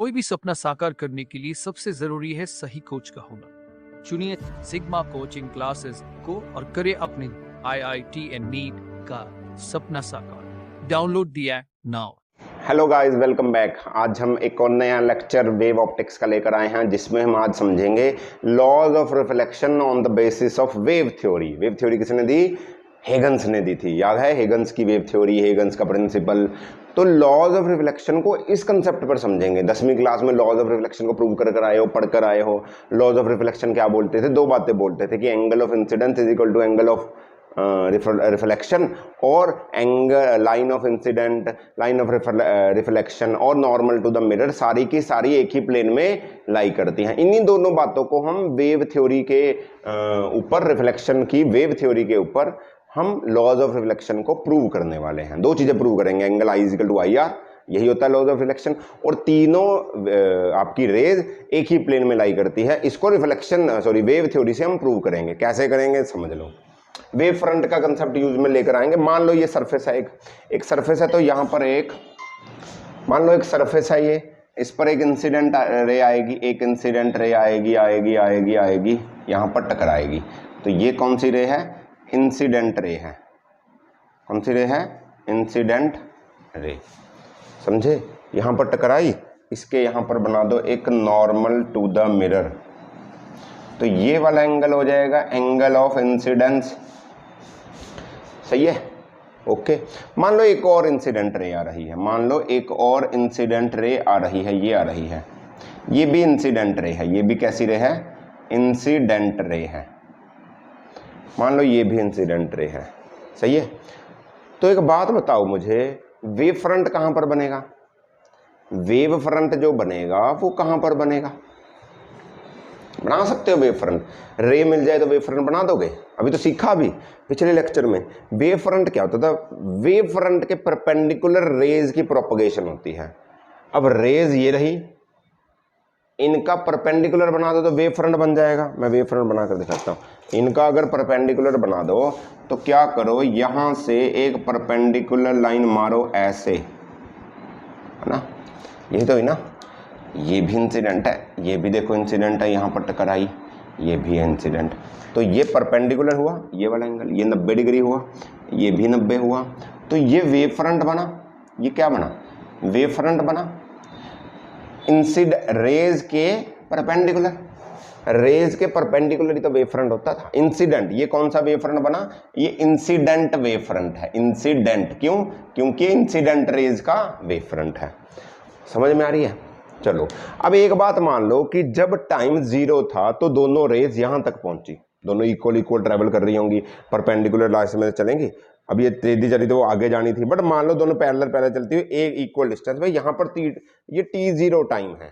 कोई भी सपना साकार करने के लिए सबसे जरूरी है सही कोच का होना। चुनिए सिग्मा कोचिंग क्लासेस को और करें अपने IIT एंड नीट का सपना साकार। Download the app now. Hello guys, welcome back. आज हम एक और नया लेक्चर वेव ऑप्टिक्स का लेकर आए हैं, जिसमें हम आज समझेंगे laws of reflection on the basis of wave theory. Wave theory किसने दी? हेगन्स ने दी थी। याद है हेगन्स की वेव थ्योरी, हेगन्स का प्रिंसिपल। तो लॉज ऑफ रिफ्लेक्शन को इस कंसेप्ट पर समझेंगे। 10वीं क्लास में लॉज ऑफ रिफ्लेक्शन को प्रूव कर आए हो, पढ़कर आए हो। लॉज ऑफ रिफ्लेक्शन क्या बोलते थे? दो बातें बोलते थे कि angle of incidence is equal to angle of reflection, और angle line of incident, line of reflection और नॉर्मल टू द मिरर, सारी की सारी एक ही प्लेन में लाई करती हैं। इन्हीं दोनों बातों को हम वेव थ्योरी के ऊपर, रिफ्लेक्शन की वेव थ्योरी के ऊपर हम लॉज ऑफ रिफ्लेक्शन को प्रूव करने वाले हैं। दो चीजें प्रूव करेंगे, angle i is equal to IR, यही होता है लॉज ऑफ रिफ्लेक्शन, और तीनों आपकी रेज एक ही प्लेन में लाई करती है। इसको वेव थ्योरी से हम प्रूव करेंगे। कैसे करेंगे समझ लो। वेव फ्रंट का कंसेप्ट यूज में लेकर आएंगे। मान लो ये सरफेस है, एक सरफेस है, तो यहां पर मान लो एक सरफेस है ये, इस पर एक इंसिडेंट रे आएगी, एक इंसिडेंट रे आएगी यहां पर टकराएगी। तो ये कौन सी रे है? इंसिडेंट रे है। कौन सी रे है? Incident ray. समझे? यहां पर टकराई, इसके यहां पर बना दो एक नॉर्मल टू द मिरर, तो ये वाला एंगल हो जाएगा एंगल ऑफ इंसिडेंस। सही है? ओके। मान लो एक और इंसिडेंट रे आ रही है, मान लो एक और इंसिडेंट रे आ रही है, ये आ रही है, ये भी इंसिडेंट रे है। ये भी कैसी रे है? इंसिडेंट रे है। मान लो ये भी इंसिडेंट रे है। सही है? तो एक बात बताओ मुझे, वेव फ्रंट कहां पर बनेगा? वेव फ्रंट जो बनेगा वो कहां पर बनेगा? बना सकते हो वेव फ्रंट? रे मिल जाए तो वेव फ्रंट बना दोगे? अभी तो सीखा भी पिछले लेक्चर में। वेव फ्रंट क्या होता था? वेव फ्रंट के परपेंडिकुलर रेज की प्रोपगेशन होती है। अब रेज ये रही, इनका परपेंडिकुलर बना दो तो वेव फ्रंट बन जाएगा। मैं वेव फ्रंट बना कर दिखाता हूं। इनका अगर परपेंडिकुलर बना दो तो क्या करो, यहां से एक परपेंडिकुलर लाइन मारो ऐसे, है ना? यही तो है ना? ये भी इंसिडेंट है, ये भी देखो इंसिडेंट है, यहाँ पर टकराई, ये भी है इंसिडेंट। तो ये परपेंडिकुलर हुआ, ये वाला एंगल, ये 90 डिग्री हुआ, ये भी 90 हुआ, तो ये वेव फ्रंट बना। ये क्या बना? वेव फ्रंट बना। रेज के परपेंडिकुलर, रेज के परपेंडिकुलर ही तो वेव फ्रंट होता था। इंसिडेंट, ये कौन सा वेव फ्रंट बना? ये इंसिडेंट वेव फ्रंट है। इंसिडेंट क्यों? क्योंकि इंसिडेंट रेज का वेव फ्रंट है। समझ में आ रही है? चलो, अब एक बात मान लो कि जब टाइम 0 था तो दोनों रेज यहां तक पहुंची, दोनों इक्वल ट्रेवल कर रही होंगी, परपेंडिकुलर लाइन में चलेंगी। अब ये तेजी चली तो वो आगे जानी थी, बट मान लो दोनों पैरेलल चलती हुई एक इक्वल डिस्टेंस। भाई यहाँ पर ये T0 टाइम है।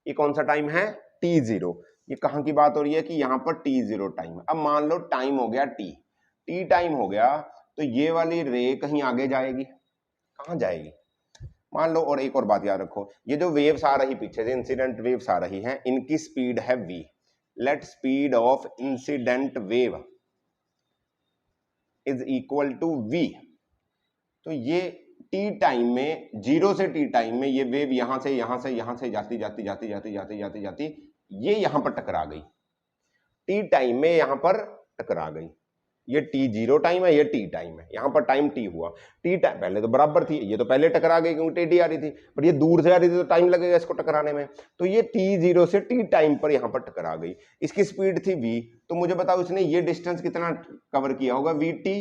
ये कौन सा टाइम है? T0। ये कहाँ की बात हो रही है? कि यहाँ पर T0 टाइम है। अब मान लो टाइम हो गया T टाइम हो गया, तो ये वाली रे कहीं आगे जाएगी। कहाँ जाएगी? मान लो, और एक और बात याद रखो, ये जो वेव्स आ रही पीछे से, इंसिडेंट वेव्स आ रही हैं, इनकी स्पीड है v। Let speed of incident wave is equal to v। तो ये t टाइम में, 0 से t टाइम में, ये वेव यहां से जाती ये यहां पर टकरा गई। t टाइम में यहां पर टकरा गई। ये T0 टाइम है, ये T टाइम है, यहां पर टाइम T हुआ। T टाइम पहले तो बराबर थी, ये तो पहले टकरा गई क्योंकि टेढ़ी आ रही थी, पर ये दूर से आ रही थी तो टाइम लगेगा इसको टकराने में। तो ये T0 से T टाइम पर यहां पर टकरा गई। इसकी स्पीड थी v, तो मुझे बताओ इसने ये डिस्टेंस कितना कवर किया होगा? vt।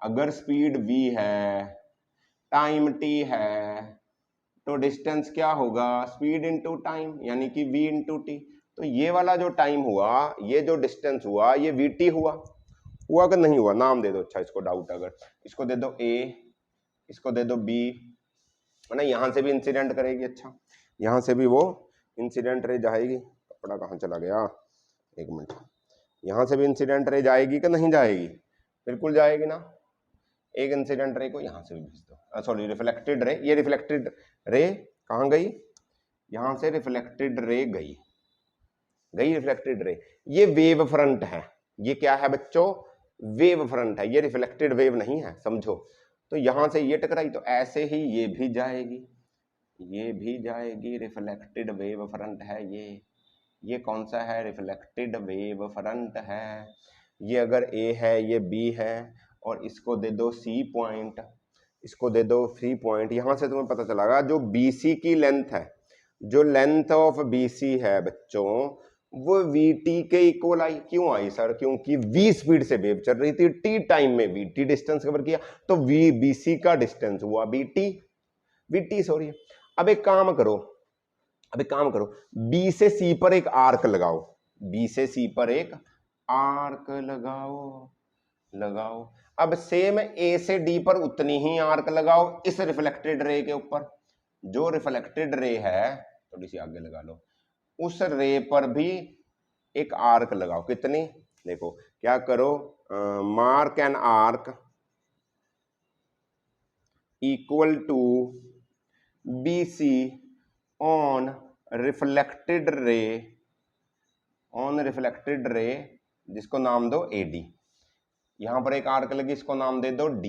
अगर स्पीड v है, टाइम t है, तो डिस्टेंस क्या होगा? स्पीड इंटू टाइम, यानी कि v इंटू टी। तो ये वाला जो टाइम हुआ, ये जो डिस्टेंस हुआ, ये vt हुआ कि नहीं हुआ? नाम दे दो। अच्छा, इसको डाउट, अगर इसको दे दो A, इसको दे दो B, है ना? यहां से भी इंसिडेंट करेगी। अच्छा, यहां से भी वो इंसिडेंट रे जाएगी। कपड़ा कहाँ चला गया? एक मिनट। यहां से भी इंसिडेंट रे जाएगी कि नहीं जाएगी? बिल्कुल जाएगी ना। एक इंसिडेंट रे को यहां से भी भेज दो, सॉरी रिफ्लेक्टेड रे। ये रिफ्लेक्टेड रे कहाँ गई? यहां से रिफ्लेक्टेड रे गई रिफ्लेक्टेड रे। ये वेव फ्रंट है। ये क्या है बच्चों? वेव फ्रंट है। ये रिफ्लेक्टेड वेव नहीं है, समझो। तो यहां से ये टकराई तो ऐसे ही ये भी जाएगी, ये भी जाएगी, रिफ्लेक्टेड वेव फ्रंट है ये कौन सा है, रिफ्लेक्टेड वेव फ्रंट है। ये अगर ए है, ये बी है, और इसको दे दो सी पॉइंट, इसको दे दो सी पॉइंट। यहां से तुम्हें पता चलेगा जो बीसी की लेंथ है, जो लेंथ ऑफ बीसी है बच्चों, वो वीटी के इक्वल आई। क्यों आई सर? क्योंकि वी स्पीड से वेव चल रही थी, टी टाइम में वीटी डिस्टेंस कवर किया, तो वी बीसी का डिस्टेंस हुआ वीटी सॉरी। अब एक काम करो, बी से सी पर एक आर्क लगाओ, बी से सी पर एक आर्क लगाओ। अब सेम ए से डी पर उतनी ही आर्क लगाओ इस रिफ्लेक्टेड रे के ऊपर। जो रिफ्लेक्टेड रे है, थोड़ी सी आगे लगा लो, उस रे पर भी एक आर्क लगाओ। कितनी? देखो क्या करो, mark an arc equal to BC on reflected ray, जिसको नाम दो AD। यहां पर एक आर्क लगी, इसको नाम दे दो D,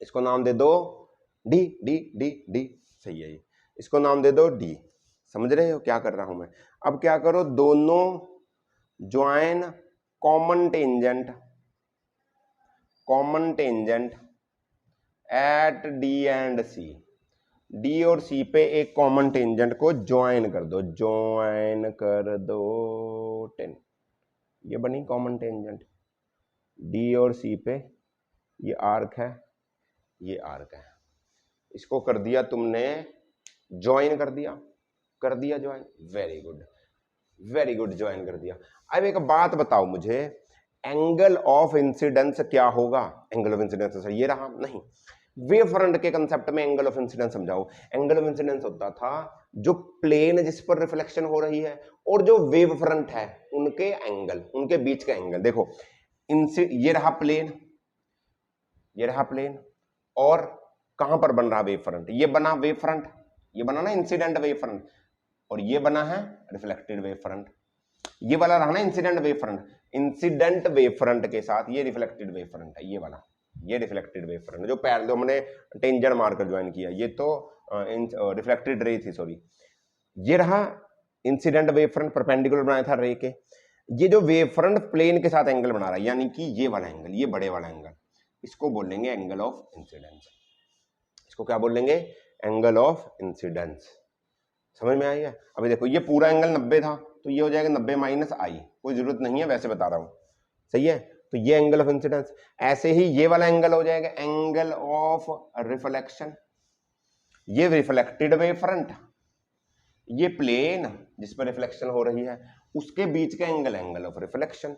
इसको नाम दे दो D, D, D, D, सही है ये, इसको नाम दे दो D। समझ रहे हो क्या कर रहा हूं मैं? अब क्या करो, दोनों join common tangent at D and C। D और सी पे एक कॉमन टेंजेंट को ज्वाइन कर दो, ये बनी कॉमन टेंजेंट। डी और सी पे ये आर्क है, ये आर्क है, इसको कर दिया तुमने ज्वाइन, कर दिया ज्वाइन। वेरी गुड ज्वाइन कर दिया। अब एक बात बताओ मुझे, एंगल ऑफ इंसिडेंस क्या होगा? एंगल ऑफ इंसिडेंस सर ये रहा नहीं, वेव फ्रंट के कंसेप्ट में एंगल ऑफ इंसिडेंस समझाओ। एंगल ऑफ इंसिडेंस होता था जो प्लेन जिस पर रिफ्लेक्शन हो रही है और जो वेव फ्रंट है उनके एंगल, उनके बीच का एंगल। देखो ये रहा प्लेन, और कहां पर बन रहा वेव फ्रंट? ये बना वेव फ्रंट, ये बना ना इंसिडेंट वेव फ्रंट, और ये बना है रिफ्लेक्टेड वेव फ्रंट। ये वाला रहा ना इंसिडेंट वेव फ्रंट के साथ ये रिफ्लेक्टेड वेव फ्रंट है, ये वाला, ये रिफ्लेक्टेड वेव फ्रंट जो पैरेलल हमने टेंजेंट मार्कर ज्वाइन किया, ये तो रिफ्लेक्टेड रे थी सॉरी। ये रहा इंसिडेंट वेव फ्रंट, परपेंडिकुलर बनाया था रे के। ये जो वेव फ्रंट प्लेन के साथ एंगल बना रहा है, यानी कि ये वाला एंगल, ये बड़े वाला एंगल, इसको बोलेंगे एंगल ऑफ इंसिडेंस। इसको क्या बोलेंगे? Angle of incidence. समझ में आई है? अभी देखो ये पूरा एंगल 90 था, तो ये हो जाएगा 90 माइनस आई, कोई जरूरत नहीं है, वैसे बता रहा हूं, सही है? तो ये एंगल ऑफ इंसिडेंस। ऐसे ही ये वाला एंगल हो जाएगा एंगल ऑफ रिफ्लेक्शन। ये रिफ्लेक्टेड वेव फ्रंट, ये प्लेन जिस पर रिफ्लेक्शन हो रही है, उसके बीच का एंगल ऑफ रिफ्लेक्शन।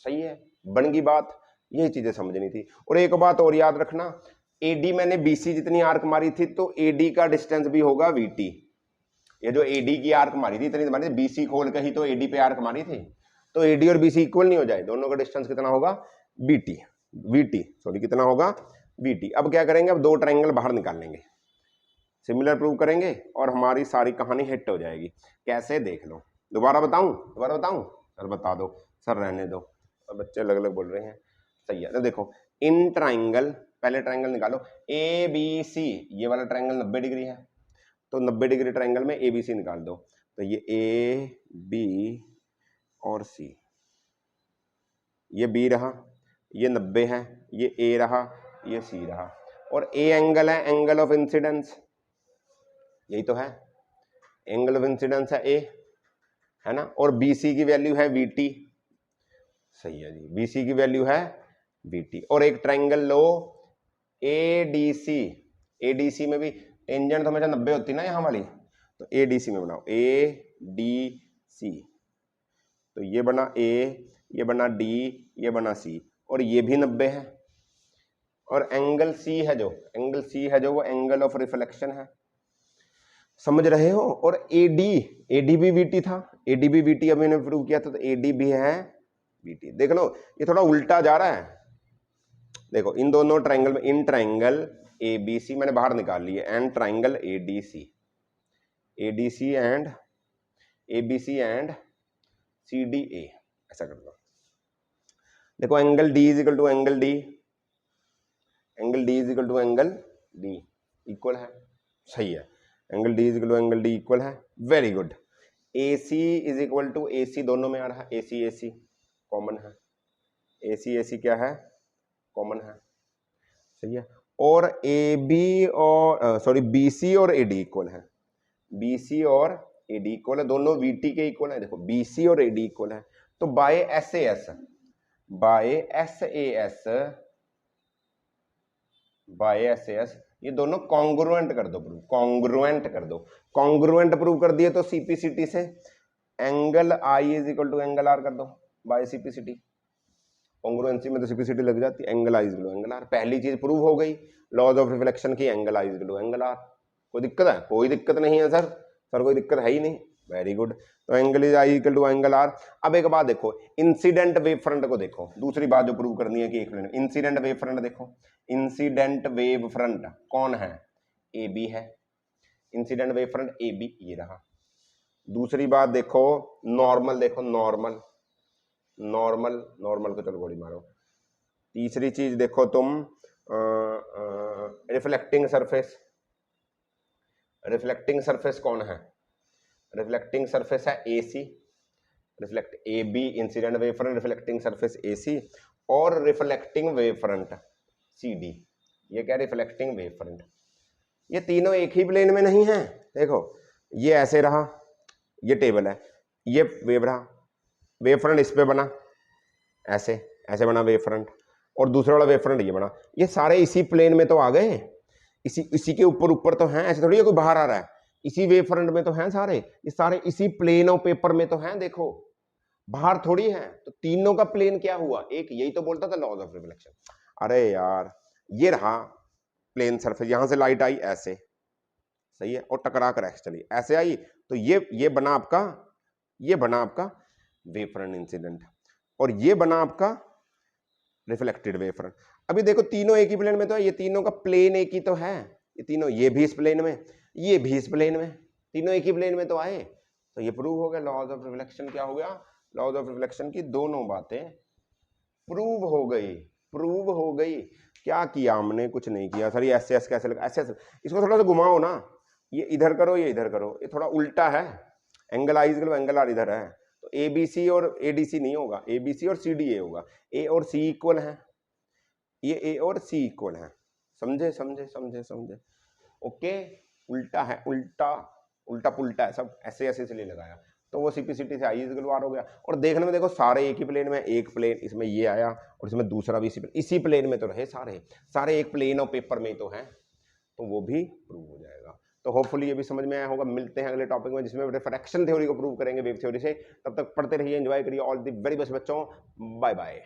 सही है, बन गई बात। यही चीजें समझनी थी। और एक बात और याद रखना, AD मैंने BC जितनी आर्क मारी थी, तो AD का डिस्टेंस भी होगा VT। ये जो AD की आर्क मारी थी इतनी मारी थी, BC खोल के ही तो AD पे आर्क मारी थी, तो AD और BC इक्वल नहीं हो जाए, दोनों का डिस्टेंस कितना होगा? VT सॉरी, कितना होगा? VT। अब क्या करेंगे, अब दो ट्रायंगल बाहर निकाल लेंगे, सिमिलर प्रूव करेंगे और हमारी सारी कहानी हिट हो जाएगी। कैसे? देख लो। दोबारा बताऊं? सर बता दो, सर रहने दो, बच्चे अलग अलग बोल रहे हैं। सही है, तो देखो इन ट्रायंगल, पहले ट्रायंगल निकालो ABC, ये वाला ट्रायंगल 90 डिग्री है, तो 90 डिग्री ट्रायंगल में ABC निकाल दो, तो ये A B और C, ये B रहा, ये 90 है, ये A रहा, ये C रहा, और A एंगल है एंगल ऑफ इंसिडेंस, यही तो है एंगल ऑफ इंसिडेंस है A, है ना? और BC की वैल्यू है VT। सही है जी, BC की वैल्यू है VT। और एक ट्रायंगल लो ADC में भी टेंजेंट तो हमेशा 90 होती ना यहाँ वाली, तो ADC में बनाओ ADC, तो ये बना A, ये बना D, ये बना C, और ये भी 90 है, और एंगल C है जो वो एंगल ऑफ रिफ्लेक्शन है। समझ रहे हो? और AD भी VT था, AD भी VT अभी मैंने प्रूव किया था, तो AD भी है VT। देख लो ये थोड़ा उल्टा जा रहा है। देखो इन दोनों ट्रायंगल में, इन ट्रायंगल ABC मैंने बाहर निकाल लिया, and triangle ADC and ABC and CDA, ऐसा कर दो। देखो angle D is equal to angle D, angle D is equal to angle D, equal है। सही है, angle D is equal to angle D equal है, very good. A C is equal to A C, दोनों में आ रहा है, A C common है, A सी क्या है, कॉमन है, सही है। और ए बी और सॉरी बी सी और ए डी इक्वल है, बी सी और ए डी इक्वल है, दोनों वी टी के इक्वल है, देखो बी सी और ए डी इक्वल है, तो by S A S, by S A S, by S A S ये दोनों कॉन्ग्रुएंट कर दो, प्रूव कॉन्ग्रुएंट कर दो, कॉन्ग्रुएंट प्रूव कर दिए तो सीपीसीटी से angle i is equal to angle r कर दो बाय सीपीसीटी, कॉन्ग्रुएंसी में तो सीपीसीटी लग जाती है, angle i is equal to angle r, पहली चीज प्रूव हो गई, लॉज ऑफ रिफ्लेक्शन की, angle i is equal to angle r. कोई दिक्कत है? कोई दिक्कत नहीं है सर कोई दिक्कत है ही नहीं, वेरी गुड। तो angle is i equal to angle r. अब एक बात देखो, इंसिडेंट वेव फ्रंट को देखो, दूसरी बात जो प्रूव करनी है कि एक मिनट, इंसिडेंट वेव फ्रंट देखो, इंसिडेंट वेव फ्रंट कौन है, ए बी है, incident wave front A B ये रहा। दूसरी बात देखो, नॉर्मल देखो, नॉर्मल नॉर्मल नॉर्मल को चलो गोली मारो। तीसरी चीज देखो तुम, रिफ्लेक्टिंग सरफेस, रिफ्लेक्टिंग सरफेस कौन है, रिफ्लेक्टिंग सरफेस है A C, reflect A B incident wave front, reflecting surface A C, और reflecting wave front C D, ये क्या रिफ्लेक्टिंग वेव फ्रंट, ये तीनों एक ही प्लेन में नहीं है। देखो ये ऐसे रहा, ये टेबल है, ये वेव रहा, वेव फ्रंट इस पे बना, ऐसे ऐसे बना वेव फ्रंट, और दूसरा वाला वेव फ्रंट ये बना, ये सारे इसी प्लेन में तो आ गए, इसी के ऊपर ऊपर तो हैं, ऐसे थोड़ी है कोई बाहर आ रहा है, इसी वेव फ्रंट में तो हैं सारे, ये सारे इसी प्लेन ऑफ पेपर में तो हैं, देखो बाहर थोड़ी है। तो तीनों का प्लेन क्या हुआ, एक, यही तो बोलता था लॉज ऑफ रिफ्लेक्शन। अरे यार ये रहा प्लेन सरफेस, यहां से लाइट आई ऐसे, सही है, और टकरा कर ऐसे चली, ऐसे आई, तो ये बना आपका, ये बना आपका वेव फ्रंट इंसिडेंट, और ये बना आपका रिफ्लेक्टेड वेव फ्रंट। अभी देखो तीनों एक ही प्लेन में तो है, ये तीनों का प्लेन एक ही तो है, ये तीनों, ये भी इस प्लेन में, ये भी इस प्लेन में, तीनों एक ही प्लेन में तो आए, तो ये प्रूव हो गया, लॉज ऑफ रिफ्लेक्शन क्या हो गया, लॉज ऑफ रिफ्लेक्शन की दोनों बातें प्रूव हो गई, प्रूव हो गई। क्या किया हमने, कुछ नहीं किया सर, ये ऐसे कैसे लगा, ऐसे इसको थोड़ा सा घुमाओ ना, ये इधर करो, ये इधर करो, ये थोड़ा उल्टा है, angle i equal angle r इधर है, तो ए बी सी और ए डी सी नहीं होगा, ए बी सी और सी डी ए होगा, ए और सी इक्वल है, ये ए और सी इक्वल है, समझे समझे समझे समझे, ओके। उल्टा है, उल्टा उल्टा पुल्टा है सब, ऐसे ऐसे इसलिए लगाया, तो वो सीपीसीटी से आई इक्वल आर हो गया। और देखने में देखो सारे एक ही प्लेन में, एक प्लेन इसमें ये आया और इसमें दूसरा भी इसी प्लेन में तो रहे, सारे सारे एक प्लेन और पेपर में तो है, तो वो भी प्रूव हो जाएगा। तो होपफुली ये भी समझ में आया होगा। मिलते हैं अगले टॉपिक में जिसमें रिफ्रैक्शन थ्योरी को प्रूव करेंगे वेव थ्योरी से। तब तक पढ़ते रहिए, एंजॉय करिए। ऑल द वेरी बेस्ट बच्चों, बाय बाय।